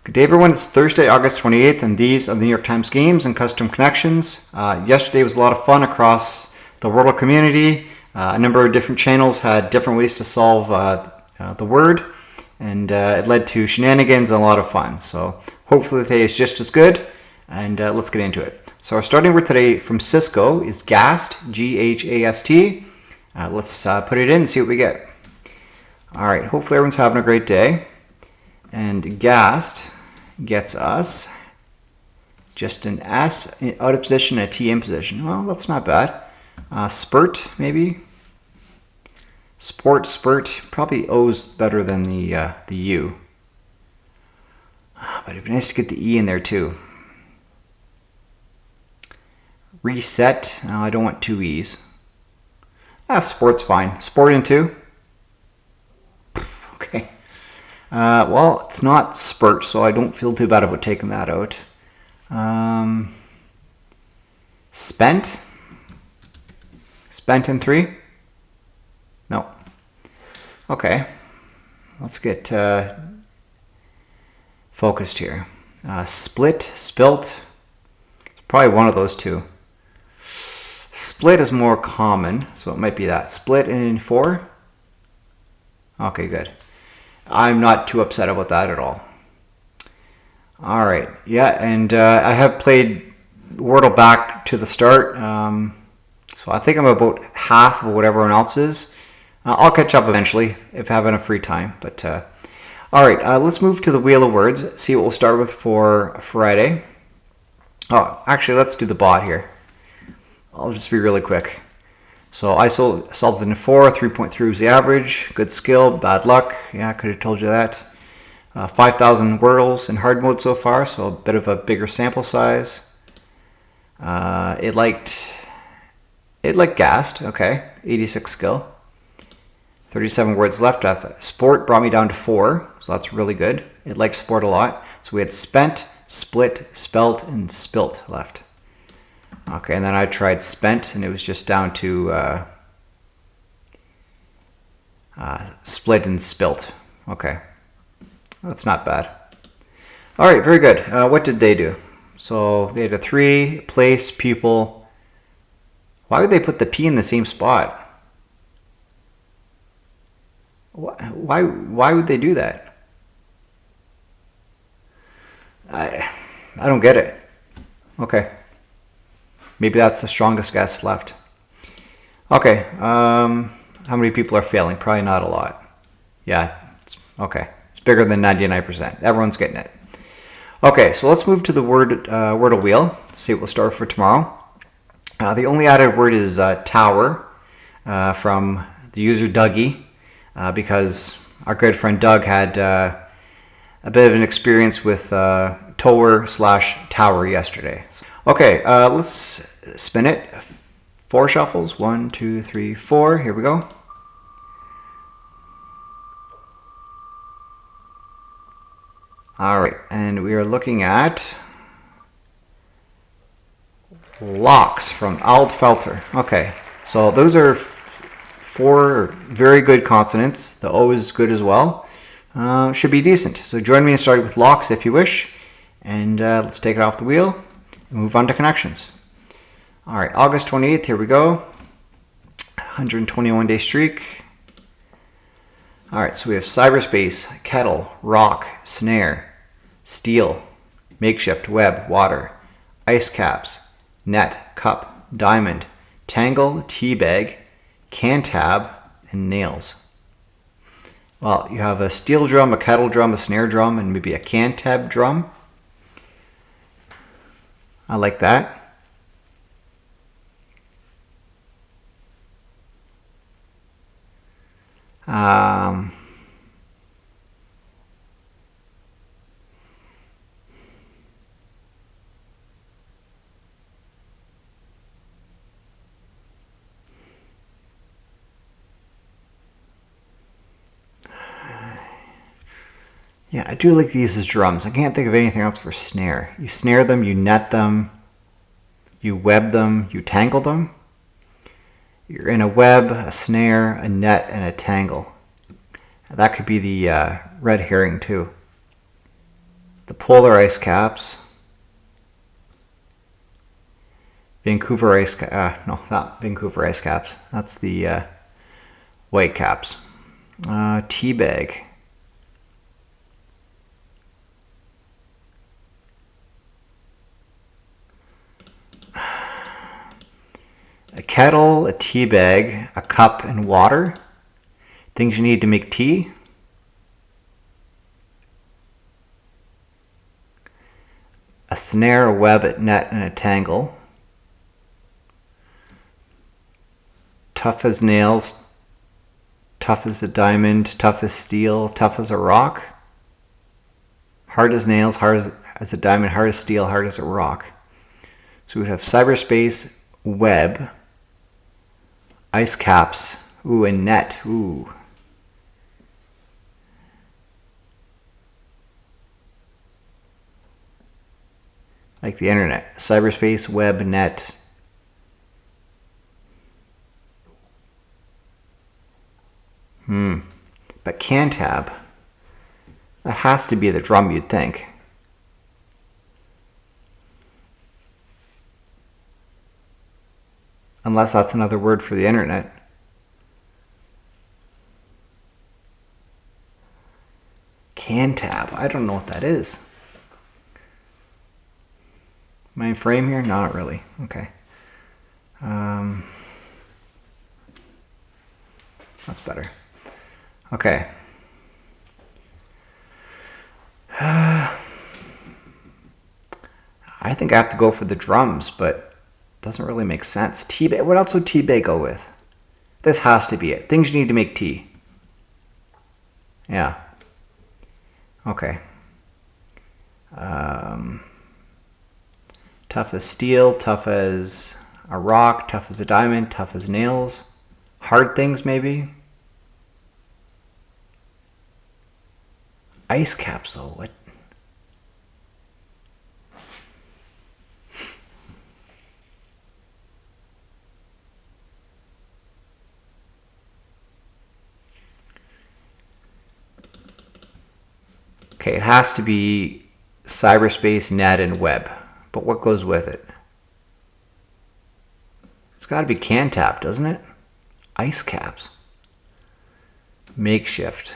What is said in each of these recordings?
Good day, everyone. It's Thursday, August 28th, and these are the New York Times games and custom connections. Yesterday was a lot of fun across the Wordle community. A number of different channels had different ways to solve the word, and it led to shenanigans and a lot of fun. So hopefully today is just as good, and let's get into it. So our starting word today from Cisco is GHAST, G-H-A-S-T. Let's put it in and see what we get. All right, hopefully everyone's having a great day. And GHAST gets us just an S out of position, a T in position. Well, that's not bad. Spurt, maybe. Sport, spurt. Probably O's better than the U. But it'd be nice to get the E in there too. Reset. No, I don't want two E's. Sport's fine. Sport in two. Okay. Well, it's not spurt, so I don't feel too bad about taking that out. Spent. Spent in three? No. Okay. Let's get focused here. Split, spilt. It's probably one of those two. Split is more common, so it might be that. Split in four? Okay, good. I'm not too upset about that at all. All right, yeah, and I have played Wordle back to the start, so I think I'm about half of what everyone else is. I'll catch up eventually if I have enough free time. But all right, let's move to the Wheel of Words. See what we'll start with for Friday. Oh, actually, let's do the bot here. I'll just be really quick. So I solved it in 4, 3.3 was the average. Good skill, bad luck. Yeah, I could have told you that. 5,000 Wordles in hard mode so far, so a bit of a bigger sample size. It liked GHAST, okay. 86 skill. 37 words left. Sport brought me down to 4, so that's really good. It liked sport a lot. So we had spent, split, spelt, and spilt left. Okay, and then I tried spent, and it was just down to split and spilt. Okay, that's not bad. All right, very good. What did they do? So they had a 3, place, pupil. Why would they put the P in the same spot? Why would they do that? I don't get it. Okay. Maybe that's the strongest guess left. Okay, how many people are failing? Probably not a lot. Yeah, okay. It's bigger than 99%. Everyone's getting it. Okay, so let's move to the Wordle wheel. See what we'll start for tomorrow. The only added word is tower from the user Dougie because our good friend Doug had a bit of an experience with tower/tower yesterday. Okay, let's spin it. 4 shuffles. 1, 2, 3, 4. Here we go. All right, and we are looking at locks from Altfelter. Okay, so those are 4 very good consonants. The O is good as well. Should be decent. So join me in starting with locks if you wish, and let's take it off the wheel and move on to connections. All right, August 28th, here we go. 121-day streak. All right, so we have cyberspace, kettle, rock, snare, steel, makeshift, web, water, ice caps, net, cup, diamond, tangle, teabag, cantab, and nails. Well, you have a steel drum, a kettle drum, a snare drum, and maybe a cantab drum. I like that. Yeah, I do like these as drums. I can't think of anything else for snare. You snare them, you net them, you web them, you tangle them. You're in a web, a snare, a net, and a tangle. That could be the red herring too. the polar ice caps. Vancouver ice no, not Vancouver ice caps. That's the white caps. Tea bag. A kettle, a tea bag, a cup, and water. Things you need to make tea. A snare, a web, a net, and a tangle. Tough as nails, tough as a diamond, tough as steel, tough as a rock. Hard as nails, hard as a diamond, hard as steel, hard as a rock. So we'd have cyberspace, web, ice caps, ooh, and net, ooh. Like the internet, cyberspace, web, net. But Cantab, that has to be the drum, you'd think. Unless that's another word for the internet. Cantab, I don't know what that is. Am I in frame here? No, not really. Okay. That's better. Okay. I think I have to go for the drums, but it doesn't really make sense. Tea bag. What else would tea bag go with? This has to be it. Things you need to make tea. Yeah. Okay. Tough as steel, tough as a rock, tough as a diamond, tough as nails. Hard things, maybe. Ice caps, though. What? Okay, it has to be cyberspace, net, and web. But what goes with it? It's got to be Cantab, doesn't it? Ice caps. Makeshift.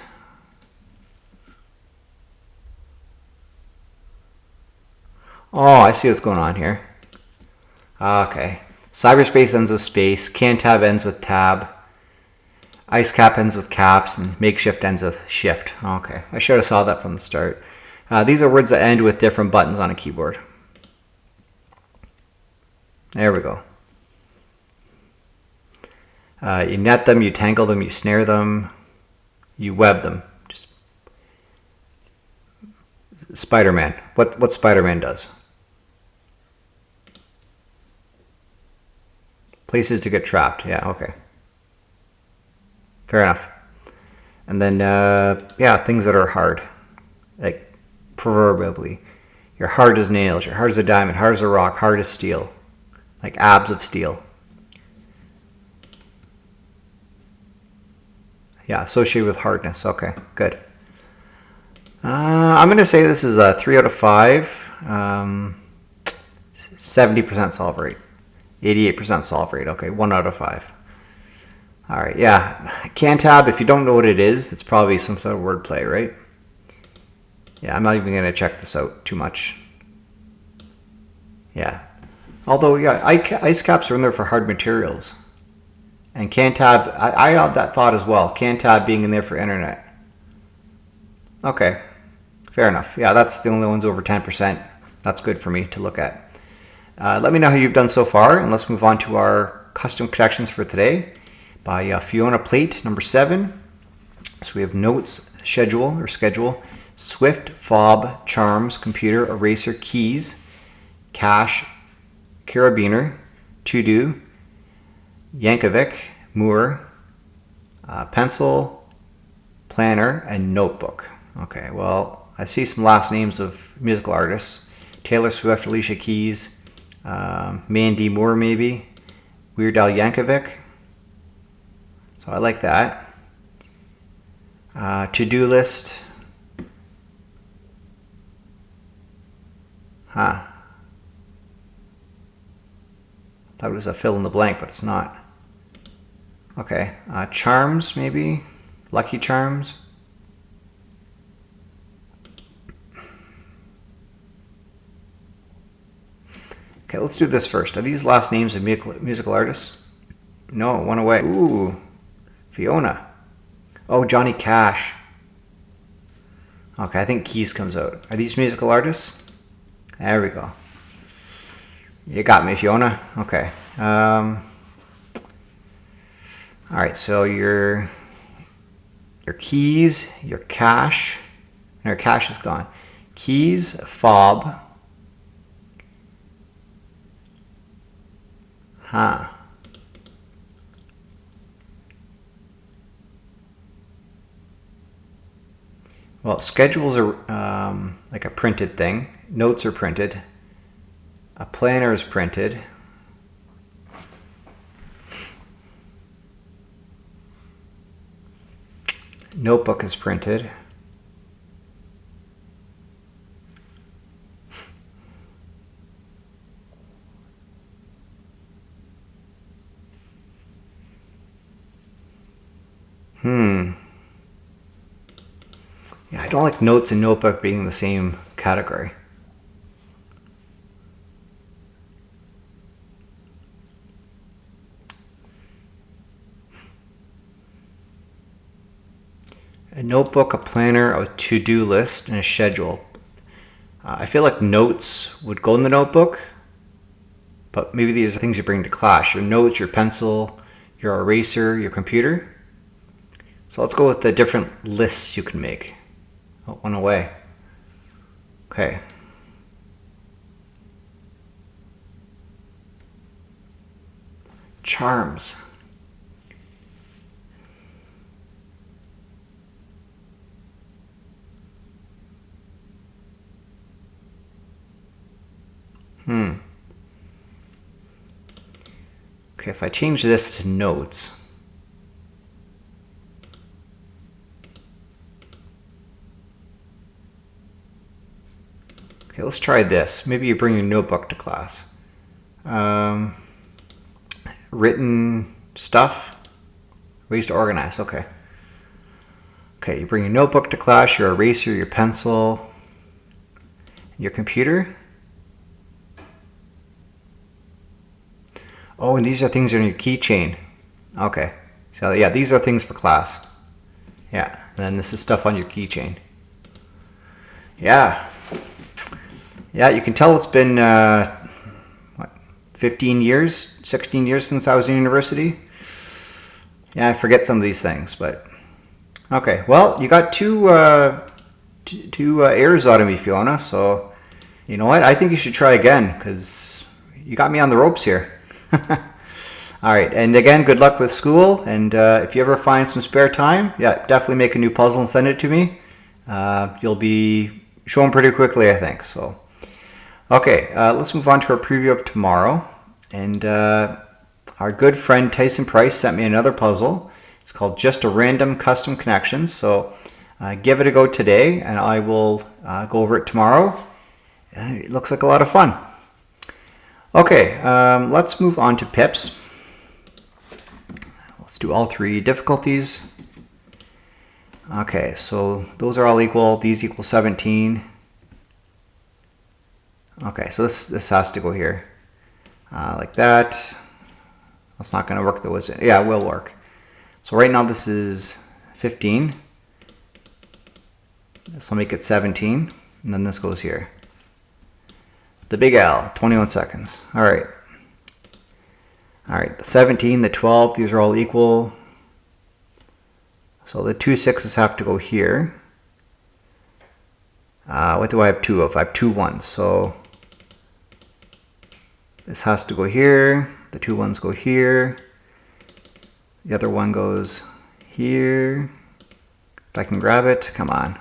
Oh, I see what's going on here. Okay. Cyberspace ends with space. Cantab ends with tab. Ice cap ends with caps. And makeshift ends with shift. Okay. I should have saw that from the start. These are words that end with different buttons on a keyboard. There we go. You net them, you tangle them, you snare them, you web them. Just Spider-Man. What Spider-Man does? Places to get trapped. Yeah, okay. Fair enough. And then, yeah, things that are hard. Like, proverbially. You're hard as nails, you're hard as a diamond, hard as a rock, hard as steel. Like abs of steel. Yeah, associated with hardness. Okay, good. I'm going to say this is a 3 out of 5. 70% solve rate. 88% solve rate. Okay, 1 out of 5. All right, yeah. Cantab, if you don't know what it is, it's probably some sort of wordplay, right? Yeah, I'm not even going to check this out too much. Yeah. Although, yeah, ice caps are in there for hard materials. And Cantab, I had that thought as well. Cantab being in there for internet. Okay, fair enough. Yeah, that's the only ones over 10%. That's good for me to look at. Let me know how you've done so far, and let's move on to our custom connections for today by Fiona Plate, number 7. So we have notes, schedule, Swift, fob, charms, computer, eraser, keys, cache, carabiner, to-do, Yankovic, Moore, pencil, planner, and notebook. Okay, well, I see some last names of musical artists. Taylor Swift, Alicia Keys, Mandy Moore maybe, Weird Al Yankovic. So I like that. To-do list. Huh. Thought it was a fill in the blank, but it's not. Okay, charms maybe? Lucky Charms? Okay, let's do this first. Are these last names of musical artists? No, one away. Ooh, Fiona. Oh, Johnny Cash. Okay, I think Keys comes out. Are these musical artists? There we go. You got me, Fiona. Okay. All right, so your keys, your cash, and your cash is gone. Keys, fob. Huh. Well, schedules are like a printed thing. Notes are printed. A planner is printed. Notebook is printed. Yeah, I don't like notes and notebook being in the same category. A notebook, a planner, a to-do list, and a schedule. I feel like notes would go in the notebook, but maybe these are things you bring to class. Your notes, your pencil, your eraser, your computer. So let's go with the different lists you can make. Oh, one away. Okay. Charms. Okay, if I change this to notes. Okay, let's try this. Maybe you bring your notebook to class. Written stuff. Ways to organize. Okay. Okay, you bring your notebook to class, your eraser, your pencil, your computer. Oh, and these are things on your keychain. Okay. So yeah, these are things for class. Yeah, and then this is stuff on your keychain. Yeah. Yeah, you can tell it's been, 15 years, 16 years since I was in university. Yeah, I forget some of these things, but... Okay, well, you got two errors out of me, Fiona, so... You know what? I think you should try again, because you got me on the ropes here. All right, and again, good luck with school, and if you ever find some spare time, yeah, definitely make a new puzzle and send it to me. You'll be showing pretty quickly, I think. So, okay, let's move on to our preview of tomorrow. And our good friend Tyson Price sent me another puzzle. It's called Just a Random Custom Connections. So give it a go today, and I will go over it tomorrow. It looks like a lot of fun. Okay, let's move on to pips. Let's do all three difficulties. Okay, so those are all equal. These equal 17. Okay, so this has to go here. Like that. That's not going to work though, is it? Yeah, it will work. So right now this is 15. This will make it 17. And then this goes here. The big L, 21 seconds. All right. All right, the 17, the 12, these are all equal. So the 2 6s have to go here. What do I have 2 of? I have 2 1s. So this has to go here. The 2 1s go here. The other one goes here. If I can grab it, come on.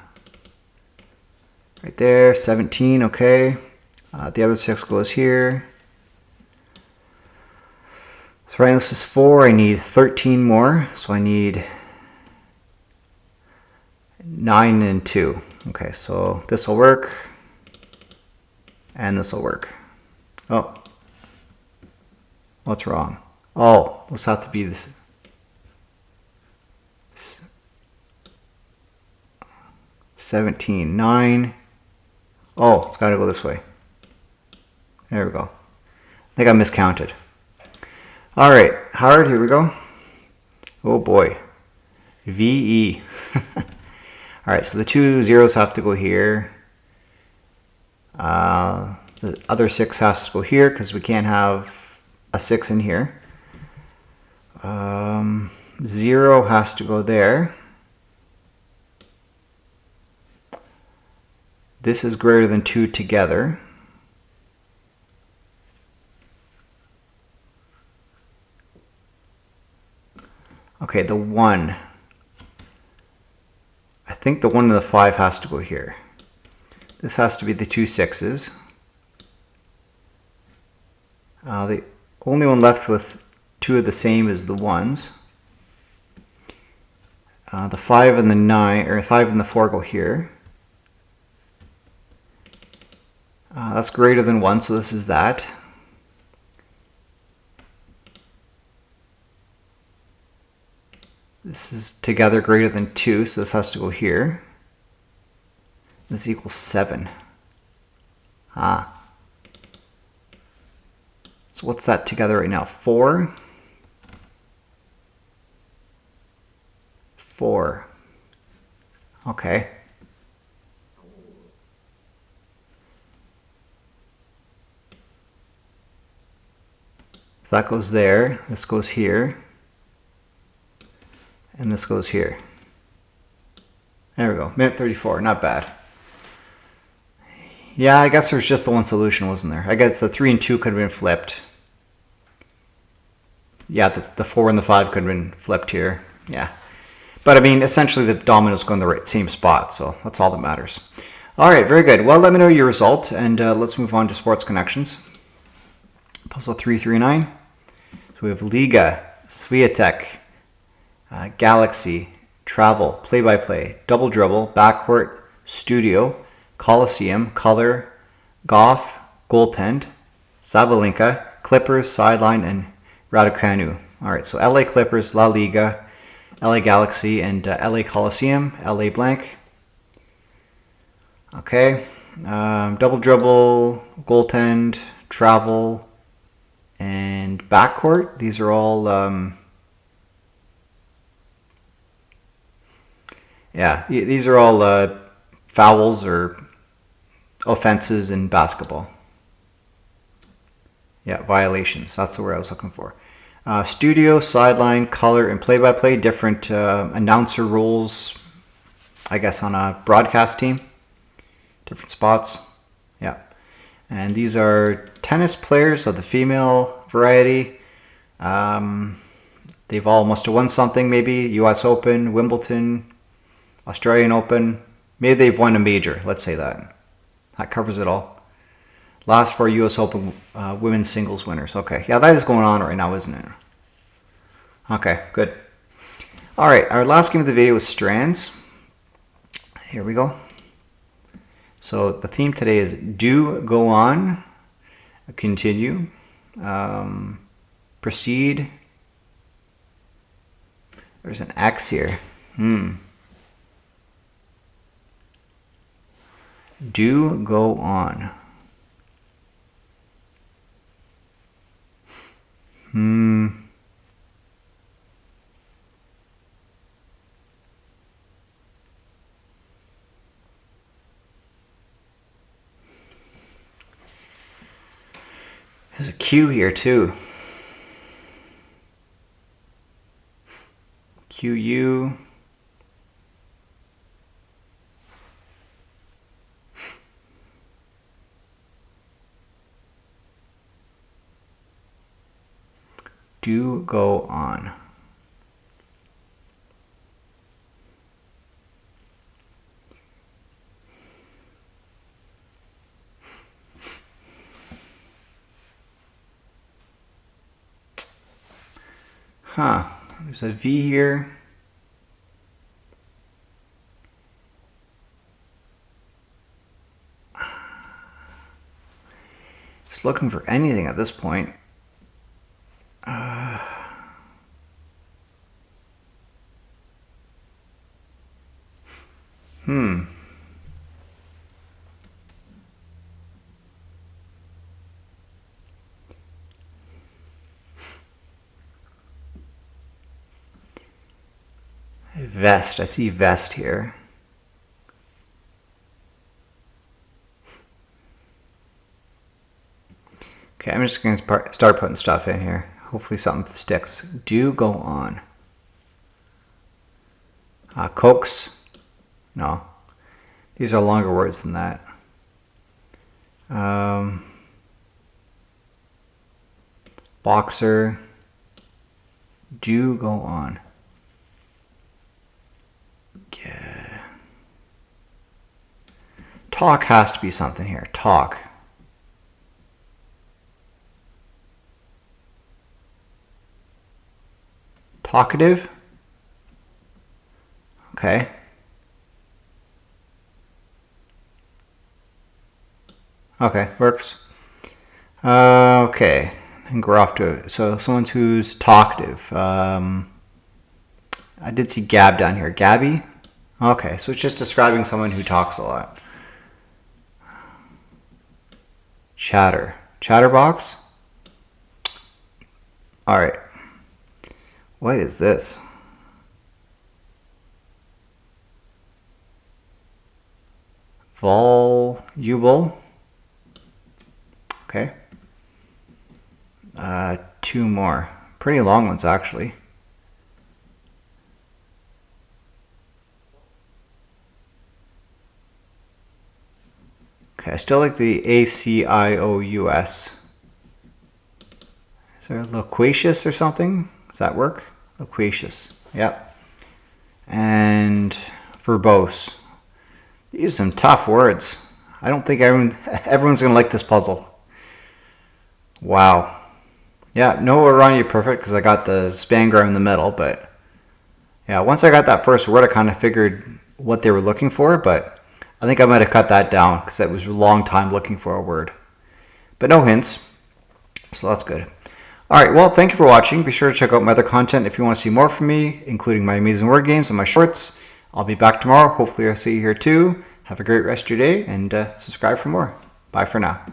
Right there, 17, okay. The other 6 goes here. So right now this is 4, I need 13 more. So I need 9 and 2. Okay, so this will work. And this will work. Oh, what's wrong? Oh, those have to be this. 17, 9. Oh, it's got to go this way. There we go. I think I miscounted. All right, hard, here we go. Oh boy. VE. All right, so the 2 zeros have to go here. The other 6 has to go here because we can't have a 6 in here. 0 has to go there. This is greater than 2 together. Okay, the 1. I think the 1 and the 5 has to go here. This has to be the 2 6s. The only one left with 2 of the same is the 1s. The 5 and the 9, or 5 and the 4 go here. That's greater than 1, so this is that. This is together greater than 2, so this has to go here. This equals 7. So what's that together right now? 4. 4. Okay. So that goes there, this goes here, and this goes here. There we go, minute 34, not bad. Yeah, I guess there's just the one solution, wasn't there? I guess the 3 and 2 could have been flipped. Yeah, the 4 and the 5 could have been flipped here, yeah. But I mean, essentially the dominoes go in the same spot, so that's all that matters. All right, very good. Well, let me know your result, and let's move on to sports connections. Puzzle 339. So we have Liga, Swiatek, Galaxy, Travel, Play-by-Play, Double Dribble, Backcourt, Studio, Coliseum, Color, Goff, Goaltend, Sabalenka, Clippers, Sideline, and Raducanu. All right, so LA Clippers, La Liga, LA Galaxy, and LA Coliseum, LA blank. Okay, Double Dribble, Goaltend, Travel, and Backcourt. These are all, these are all fouls or offenses in basketball. Yeah, violations. That's the word I was looking for. Studio, Sideline, Color, and Play-by-Play. Different announcer roles, I guess, on a broadcast team. Different spots. Yeah. And these are tennis players of the female variety. They've all must have won something, maybe. US Open, Wimbledon, Australian Open. Maybe they've won a major, let's say that. That covers it all. Last 4 US Open women's singles winners. Okay, yeah, that is going on right now, isn't it? Okay, good. All right, our last game of the video is Strands. Here we go. So the theme today is do, go on, continue, proceed. There's an X here. Do, go on. There's a Q here too. QU. Do, go on. There's a V here. Just looking for anything at this point. Vest. I see vest here. Okay, I'm just going to start putting stuff in here. Hopefully something sticks. Do go on. Coax. No. These are longer words than that. Boxer. Do go on. Yeah. Talk has to be something here. Talk. Talkative. Okay. Okay, works. Okay, I think we're off to it. So someone who's talkative. I did see Gab down here. Gabby? Okay, so it's just describing someone who talks a lot. Chatter. Chatterbox? Alright. What is this? Voluble? Okay. Two more. Pretty long ones, actually. Okay, I still like the ACIOUS. Is there loquacious or something? Does that work? Loquacious. Yep. And verbose. These are some tough words. I don't think everyone's going to like this puzzle. Wow. Yeah, no Oranje perfect because I got the spangram in the middle, but yeah, once I got that first word, I kind of figured what they were looking for, but I think I might have cut that down because it was a long time looking for a word. But no hints, so that's good. All right, well, thank you for watching. Be sure to check out my other content if you want to see more from me, including my amazing word games and my shorts. I'll be back tomorrow. Hopefully I'll see you here too. Have a great rest of your day and subscribe for more. Bye for now.